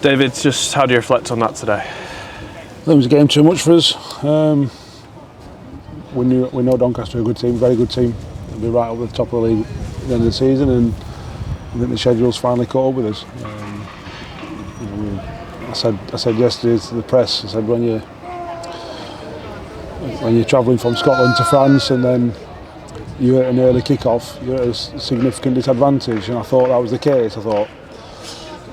David, just how do you reflect on that today? I think it was a game too much for us. We know Doncaster are a good team, very good team. They'll be right up at the top of the league at the end of the season, and I think the schedule's finally caught up with us. I said yesterday to the press, I said when you're travelling from Scotland to France and then you're at an early kick-off, you're at a significant disadvantage, and I thought that was the case. I thought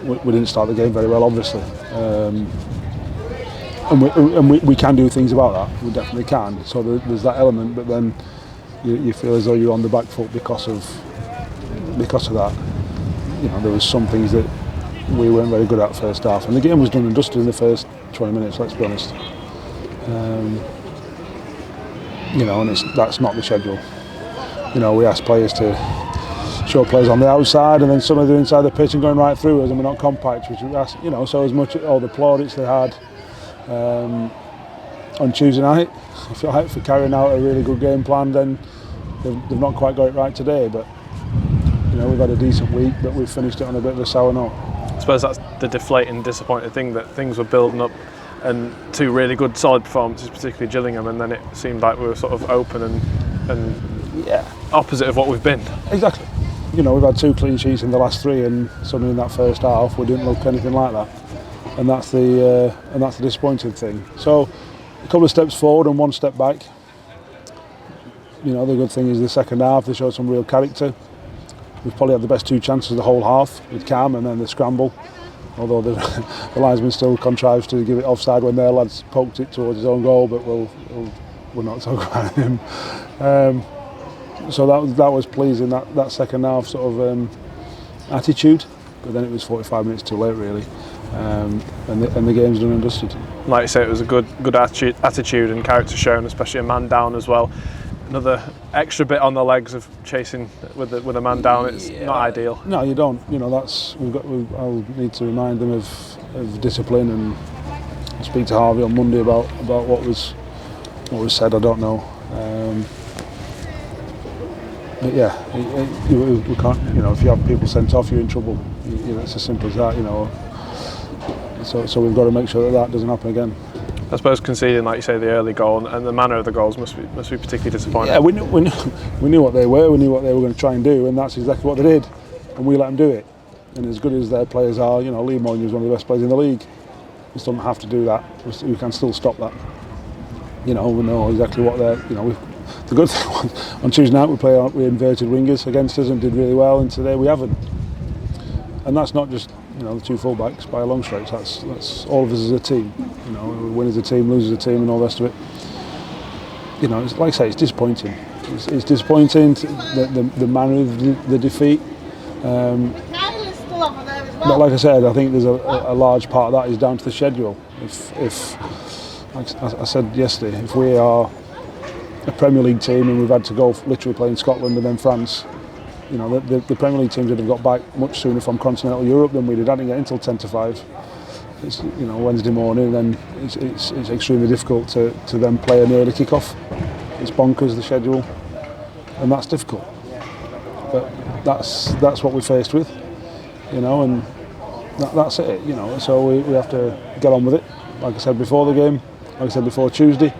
we didn't start the game very well, obviously, and we can do things about that. We definitely can. So there's that element, but then you feel as though you're on the back foot because of that. There was some things that we weren't very good at first half, and the game was done and dusted in the first 20 minutes. Let's be honest. And that's not the schedule. We ask players to show players on the outside, and then some of them inside the pitch and going right through us, and we're not compact. Which we ask, so as much all the plaudits they had on Tuesday night, I feel like for carrying out a really good game plan, then they've not quite got it right today. But we've had a decent week, but we've finished it on a bit of a sour note. I suppose that's the deflating, disappointing thing, that things were building up and two really good solid performances, particularly Gillingham, and then it seemed like we were sort of open and opposite of what we've been. Exactly. We've had 2 clean sheets in the last 3, and suddenly in that first half we didn't look anything like that, and that's the disappointing thing. So a couple of steps forward and 1 step back. The good thing is the second half they showed some real character. We've probably had the best 2 chances of the whole half with Cam and then the scramble. Although the linesman still contrives to give it offside when their lads poked it towards his own goal, but we'll not talk about him. So that was pleasing, that second half sort of attitude, but then it was 45 minutes too late really, and the game's done and dusted. Like you say, it was a good attitude and character shown, especially a man down as well. Another extra bit on the legs of chasing with a man down. It's not ideal. No, you don't. I'll need to remind them of discipline, and speak to Harvey on Monday about what was said. I don't know. But we can't. If you have people sent off, you're in trouble. It's as simple as that. So we've got to make sure that doesn't happen again. I suppose conceding, like you say, the early goal and the manner of the goals must be particularly disappointing. Yeah, we knew what they were. We knew what they were going to try and do, and that's exactly what they did. And we let them do it. And as good as their players are, Lee Moynihan is one of the best players in the league. We still don't have to do that. We can still stop that. We know exactly what they're. The good thing was on Tuesday night we inverted wingers against us and did really well, and today we haven't. And that's not just the 2 full-backs by a long stretch. That's all of us as a team. We win as a team, lose as a team, and all the rest of it. It's, like I say, it's disappointing. It's disappointing the manner of the defeat. But like I said, I think there's a large part of that is down to the schedule. If like I said yesterday, if we are a Premier League team and we've had to go literally play in Scotland and then France, the Premier League teams would have got back much sooner from continental Europe than we did. I didn't get until 10 to 5. It's Wednesday morning, and it's extremely difficult to then play an early kick-off. It's bonkers, the schedule, and that's difficult. But that's what we're faced with, and that's it. So we have to get on with it. Like I said before the game, like I said before Tuesday,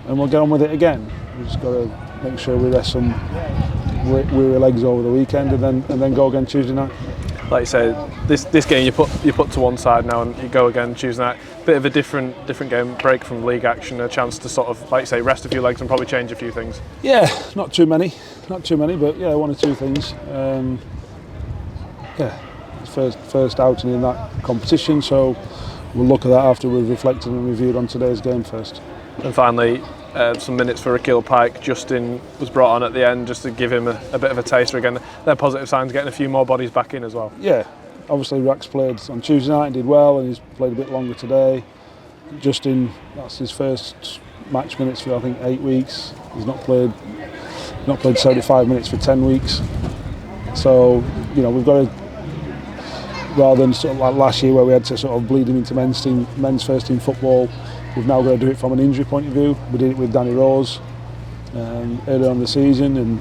and we'll get on with it again. We've just got to make sure we rest some weary legs over the weekend, and then go again Tuesday night. Like you say, this game you put to one side now, and you go again Tuesday night. Bit of a different game, break from league action, a chance to sort of, like you say, rest a few legs and probably change a few things. Yeah, not too many, but 1 or 2 things. First outing in that competition, so we'll look at that after we've reflected and reviewed on today's game first. And finally, some minutes for Akil Pike. Justin was brought on at the end just to give him a bit of a taster again. They're positive signs, getting a few more bodies back in as well. Yeah, obviously Rax played on Tuesday night and did well, and he's played a bit longer today. Justin, that's his first match minutes for I think 8 weeks. He's not played 75 minutes for 10 weeks. So we've got to, rather than sort of like last year where we had to sort of bleed him into men's first team football, we've now got to do it from an injury point of view. We did it with Danny Rose earlier on in the season, and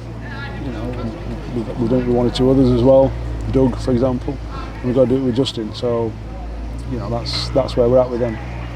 we've done it with 1 or 2 others as well, Doug for example, and we've got to do it with Justin. So that's where we're at with them.